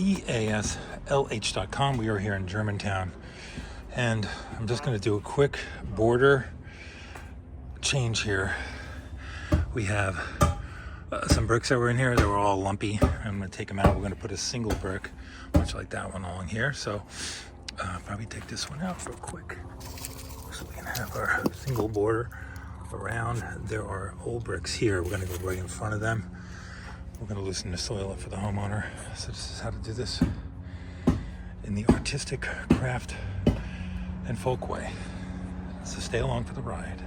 easlh.com. We are here in Germantown, and I'm just going to do a quick border change here. We have some bricks that were in here. They were all lumpy. I'm going to take them out. We're going to put a single brick, much like that one along here. So probably take this one out real quick so we can have our single border around. There are old bricks here. We're going to go right in front of them. We're going to loosen the soil up for the homeowner. So this is how to do this in the artistic craft and folk way. So stay along for the ride.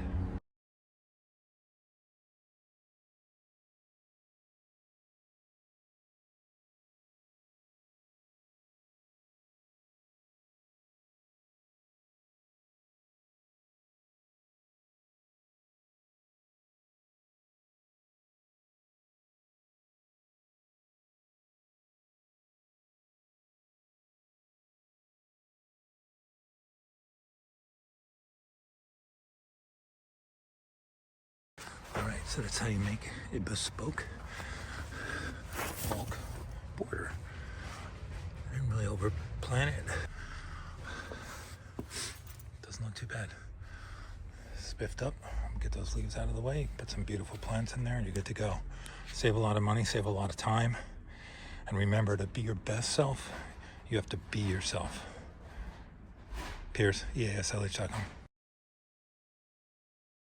All right, so that's how you make a bespoke folk border. I didn't really overplan it. Doesn't look too bad. Spiffed up, get those leaves out of the way, put some beautiful plants in there, and you're good to go. Save a lot of money, save a lot of time, and remember, to be your best self, you have to be yourself. Pierce, easlh.com.